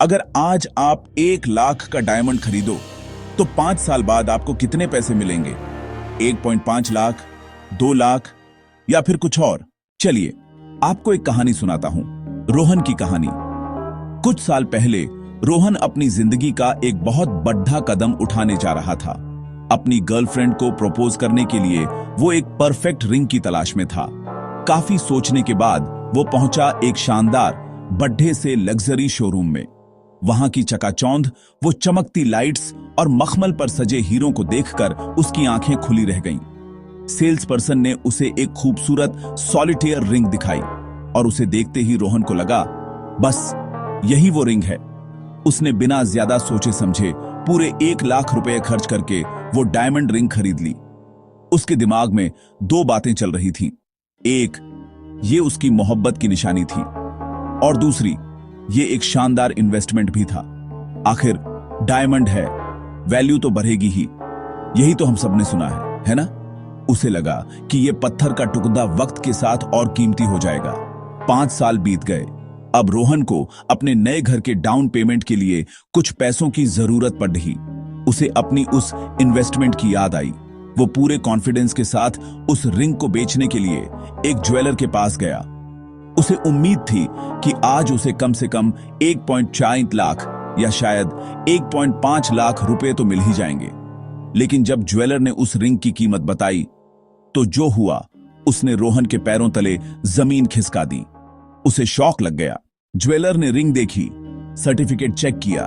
अगर आज आप 1 लाख का डायमंड खरीदो तो 5 साल बाद आपको कितने पैसे मिलेंगे? 1.5 लाख, 2 लाख या फिर कुछ और? चलिए आपको एक कहानी सुनाता हूं, रोहन की कहानी। कुछ साल पहले रोहन अपनी जिंदगी का एक बहुत बड़ा कदम उठाने जा रहा था। अपनी गर्लफ्रेंड को प्रपोज करने के लिए वो एक परफेक्ट रिंग की तलाश में था। काफी सोचने के बाद वो पहुंचा एक शानदार बड़े से लग्जरी शोरूम में। वहां की चकाचौंध, वो चमकती लाइट्स और मखमल पर सजे हीरों को देखकर उसकी आंखें खुली रह गईं। सेल्स पर्सन ने उसे एक खूबसूरत सॉलिटेयर रिंग दिखाई और उसे देखते ही रोहन को लगा, बस यही वो रिंग है। उसने बिना ज्यादा सोचे समझे पूरे 1 लाख रुपए खर्च करके वो डायमंड रिंग खरीद ली। उसके दिमाग में 2 बातें चल रही थीं। एक, ये उसकी मोहब्बत की निशानी थी, और दूसरी, ये एक शानदार इन्वेस्टमेंट भी था। आखिर डायमंड है, वैल्यू तो बढ़ेगी ही, यही तो हम सबने सुना है ना? उसे लगा कि ये पत्थर का टुकड़ा वक्त के साथ और कीमती हो जाएगा। 5 साल बीत गए। अब रोहन को अपने नए घर के डाउन पेमेंट के लिए कुछ पैसों की जरूरत पड़ रही। उसे अपनी उस इन्वेस्टमेंट की याद आई। वो पूरे कॉन्फिडेंस के साथ उस रिंग को बेचने के लिए एक ज्वेलर के पास गया। उसे उम्मीद थी कि आज उसे कम से कम 1.4 लाख या शायद 1.5 लाख रुपए तो मिल ही जाएंगे। लेकिन जब ज्वेलर ने उस रिंग की कीमत बताई तो जो हुआ, उसने रोहन के पैरों तले जमीन खिसका दी। उसे शॉक लग गया। ज्वेलर ने रिंग देखी, सर्टिफिकेट चेक किया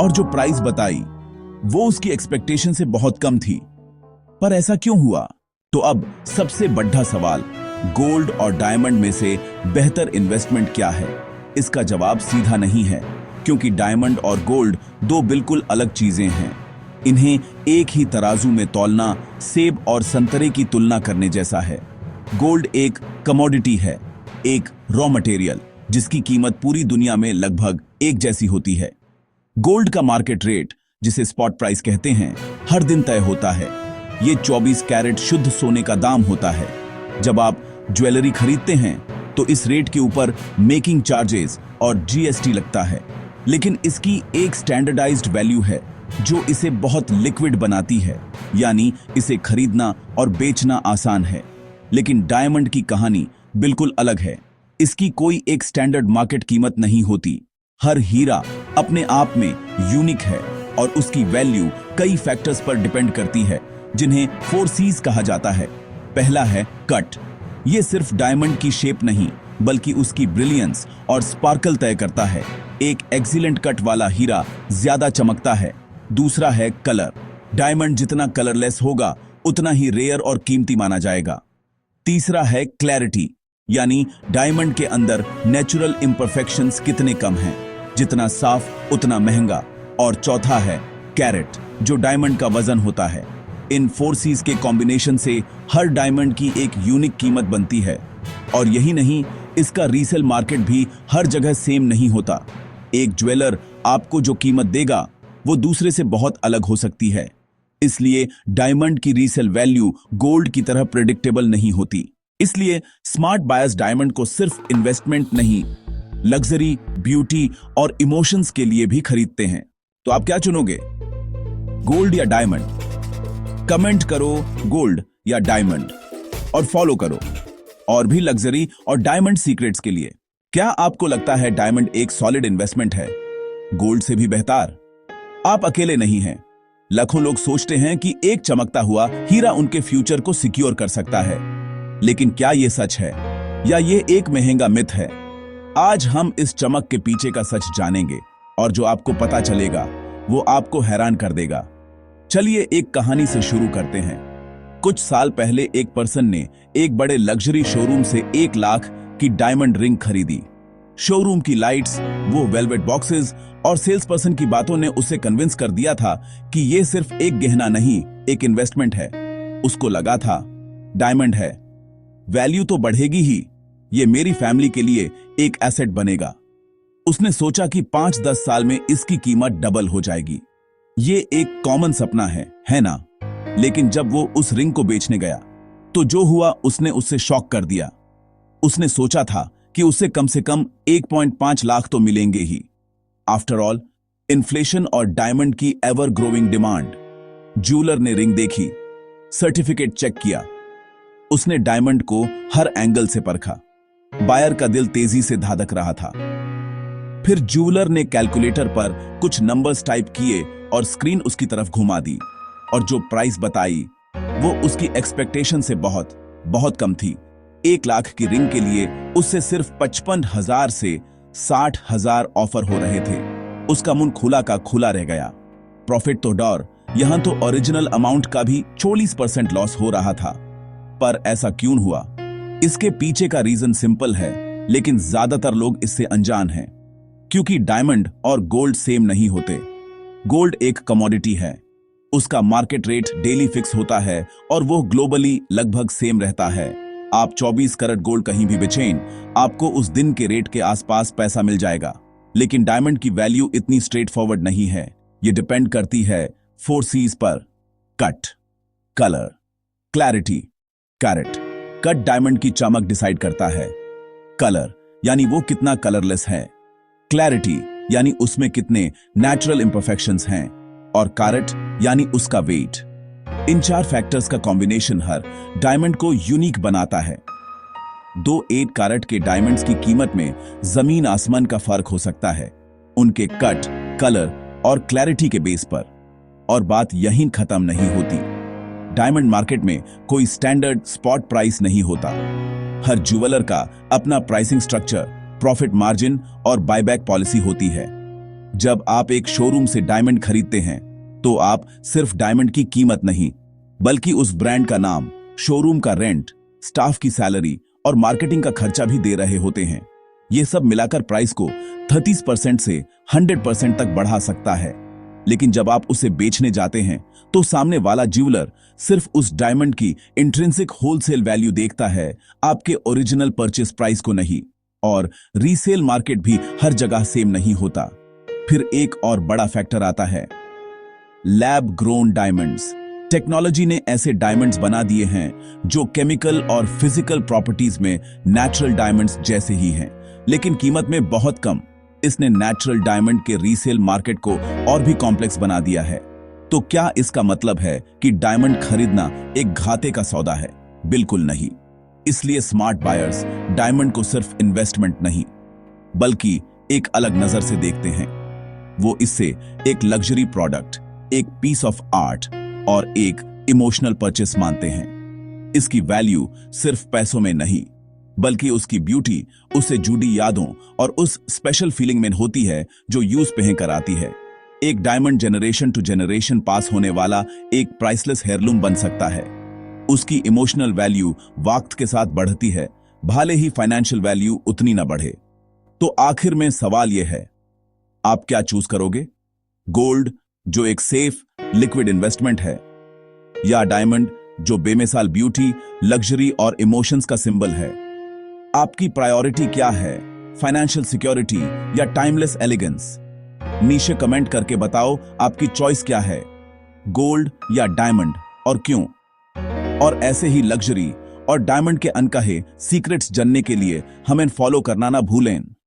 और जो प्राइस बताई वो उसकी एक्सपेक्टेशन से बहुत कम थी। पर ऐसा क्यों हुआ? तो अब सबसे बड़ा सवाल, गोल्ड और डायमंड में से बेहतर इन्वेस्टमेंट क्या है? इसका जवाब सीधा नहीं है, क्योंकि डायमंड और गोल्ड 2 बिल्कुल अलग चीजें हैं। इन्हें एक ही तराजू में तौलना सेब और संतरे की तुलना करने जैसा है। गोल्ड एक कमोडिटी है, एक रॉ मटेरियल जिसकी कीमत पूरी दुनिया में लगभग एक जैसी होती है। गोल्ड का मार्केट रेट, जिसे स्पॉट प्राइस कहते हैं, हर दिन तय होता है। ये 24 कैरेट शुद्ध सोने का दाम होता है। जब आप ज्वेलरी खरीदते हैं तो इस रेट के ऊपर मेकिंग चार्जेस और जीएसटी लगता है। लेकिन इसकी एक स्टैंडर्डाइज्ड वैल्यू है जो इसे बहुत लिक्विड बनाती है, यानी इसे खरीदना और बेचना आसान है। लेकिन डायमंड की कहानी बिल्कुल अलग है। इसकी कोई एक स्टैंडर्ड मार्केट कीमत नहीं होती। हर हीरा अपने आप में यूनिक है और उसकी वैल्यू कई फैक्टर्स पर डिपेंड करती है, जिन्हें 4 C's कहा जाता है। पहला है कट। ये सिर्फ डायमंड की शेप नहीं, बल्कि उसकी ब्रिलियंस और स्पार्कल तय करता है। एक एक्सीलेंट कट वाला हीरा ज्यादा चमकता है। दूसरा है कलर। डायमंड जितना कलरलेस होगा उतना ही रेयर और कीमती माना जाएगा। तीसरा है क्लैरिटी, यानी डायमंड के अंदर नेचुरल इम्परफेक्शंस कितने कम हैं, जितना साफ उतना महंगा। और चौथा है कैरेट, जो डायमंड का वजन होता है। इन 4 C's के कॉम्बिनेशन से हर डायमंड की एक यूनिक कीमत बनती है। और यही नहीं, इसका रीसेल मार्केट भी हर जगह सेम नहीं होता। एक ज्वेलर आपको जो कीमत देगा वो दूसरे से बहुत अलग हो सकती है। इसलिए डायमंड की रीसेल वैल्यू गोल्ड की तरह प्रेडिक्टेबल नहीं होती। इसलिए स्मार्ट बायर्स डायमंड को सिर्फ इन्वेस्टमेंट नहीं, लग्जरी, ब्यूटी और इमोशंस के लिए भी खरीदते हैं। तो आप क्या चुनोगे, गोल्ड या डायमंड? कमेंट करो गोल्ड या डायमंड और फॉलो करो और भी लग्जरी और डायमंड सीक्रेट्स के लिए। क्या आपको लगता है डायमंड एक सॉलिड इन्वेस्टमेंट है, गोल्ड से भी बेहतर? आप अकेले नहीं हैं। लाखों लोग सोचते हैं कि एक चमकता हुआ हीरा उनके फ्यूचर को सिक्योर कर सकता है। लेकिन क्या यह सच है या ये एक महंगा मिथ है? आज हम इस चमक के पीछे का सच जानेंगे और जो आपको पता चलेगा वो आपको हैरान कर देगा। चलिए एक कहानी से शुरू करते हैं। कुछ साल पहले एक पर्सन ने एक बड़े लग्जरी शोरूम से 1 लाख की डायमंड रिंग खरीदी। शोरूम की लाइट्स, वो वेलवेट बॉक्सेस और सेल्स पर्सन की बातों ने उसे कन्विंस कर दिया था कि यह सिर्फ एक गहना नहीं, एक इन्वेस्टमेंट है। उसको लगा था डायमंड है, वैल्यू तो बढ़ेगी ही, ये मेरी फैमिली के लिए एक एसेट बनेगा। उसने सोचा कि 5-10 साल में इसकी कीमत डबल हो जाएगी। ये एक कॉमन सपना है ना? लेकिन जब वो उस रिंग को बेचने गया तो जो हुआ उसने उससे शॉक कर दिया। उसने सोचा था कि उसे कम से कम 1.5 लाख तो मिलेंगे ही। आफ्टर ऑल, इन्फ्लेशन और डायमंड की एवर ग्रोइंग डिमांड। ज्वेलर ने रिंग देखी, सर्टिफिकेट चेक किया, उसने डायमंड को हर एंगल से परखा। बायर का दिल तेजी से धड़क रहा था। फिर ज्वेलर ने कैलकुलेटर पर कुछ नंबर्स टाइप किए और स्क्रीन उसकी तरफ घुमा दी, और जो प्राइस बताई वो उसकी एक्सपेक्टेशन से बहुत बहुत कम थी। 1 लाख की रिंग के लिए उससे सिर्फ 55,000 से 60,000 ऑफर हो रहे थे। उसका मुंह खुला का खुला रह गया। प्रॉफिट तो डॉर, यहां तो ओरिजिनल अमाउंट का भी 40% लॉस हो रहा था। पर ऐसा क्यों हुआ? इसके पीछे का रीजन सिंपल है, लेकिन ज्यादातर लोग इससे अनजान हैं। क्योंकि डायमंड और गोल्ड सेम नहीं होते। गोल्ड एक कमोडिटी है, उसका मार्केट रेट डेली फिक्स होता है और वो ग्लोबली लगभग सेम रहता है। आप 24 कैरेट गोल्ड कहीं भी बेचें, आपको उस दिन के रेट के आसपास पैसा मिल जाएगा। लेकिन डायमंड की वैल्यू इतनी स्ट्रेट फॉरवर्ड नहीं है। ये डिपेंड करती है 4 C's पर: cut, colour, clarity, carat. Cut diamond की चमक डिसाइड करता है। कलर यानी वो कितना कलरलेस है। क्लैरिटी यानी उसमें कितने नेचुरल इंपरफेक्शंस हैं। और कैरेट यानी उसका वेट। इन 4 फैक्टर्स का कॉम्बिनेशन हर डायमंड को यूनिक बनाता है। 2 8 कैरेट के डायमंड्स की कीमत में जमीन आसमान का फर्क हो सकता है, उनके कट, कलर और क्लैरिटी के बेस पर। और बात यहीं खत्म नहीं होती। डायमंड मार्केट में कोई स्टैंडर्ड स्पॉट प्राइस नहीं होता। हर ज्वेलर का अपना प्राइसिंग स्ट्रक्चर, प्रॉफिट मार्जिन और बायबैक पॉलिसी होती है। जब आप एक शोरूम से डायमंड खरीदते हैं तो आप सिर्फ डायमंड की कीमत नहीं, बल्कि उस ब्रांड का नाम, शोरूम का रेंट, स्टाफ की सैलरी और मार्केटिंग का खर्चा भी दे रहे होते हैं। ये सब मिलाकर प्राइस को 30% से 100% तक बढ़ा सकता है। लेकिन जब आप उसे बेचने जाते हैं तो सामने वाला ज्वेलर सिर्फ उस डायमंड की इंट्रिंसिक होलसेल वैल्यू देखता है, आपके ओरिजिनल परचेस प्राइस को नहीं। और रीसेल मार्केट भी हर जगह सेम नहीं होता। फिर एक और बड़ा फैक्टर आता है, लैब ग्रोन डायमंड्स। टेक्नोलॉजी ने ऐसे डायमंड्स बना दिए हैं जो केमिकल और फिजिकल प्रॉपर्टीज में नेचुरल डायमंड्स जैसे ही हैं, लेकिन कीमत में बहुत कम। इसने नेचुरल डायमंड के रीसेल मार्केट को और भी कॉम्प्लेक्स बना दिया है। तो क्या इसका मतलब है कि डायमंड खरीदना एक घाटे का सौदा है? बिल्कुल नहीं। इसलिए स्मार्ट बायर्स डायमंड को सिर्फ इन्वेस्टमेंट नहीं, बल्कि एक अलग नजर से देखते हैं। वो इससे एक लग्जरी प्रोडक्ट, एक पीस ऑफ आर्ट और एक इमोशनल परचेस मानते हैं। इसकी वैल्यू सिर्फ पैसों में नहीं, बल्कि उसकी ब्यूटी, उससे जुड़ी यादों और उस स्पेशल फीलिंग में होती है जो यूज पहनकर आती है। एक diamond generation to generation pass होने वाला एक प्राइसलेस हेयरलूम बन सकता है। उसकी इमोशनल वैल्यू वक्त के साथ बढ़ती है, भले ही फाइनेंशियल वैल्यू उतनी ना बढ़े। तो आखिर में सवाल यह है, आप क्या चूज करोगे? गोल्ड जो एक सेफ लिक्विड इन्वेस्टमेंट है, या डायमंड जो बेमिसाल ब्यूटी, लग्जरी और इमोशंस का सिंबल है? आपकी प्रायोरिटी क्या है? फाइनेंशियल सिक्योरिटी या टाइमलेस एलिगेंस? नीचे कमेंट करके बताओ आपकी चॉइस क्या है, गोल्ड या डायमंड, और क्यों? और ऐसे ही लग्जरी और डायमंड के अनकहे सीक्रेट्स जानने के लिए हमें फॉलो करना ना भूलें।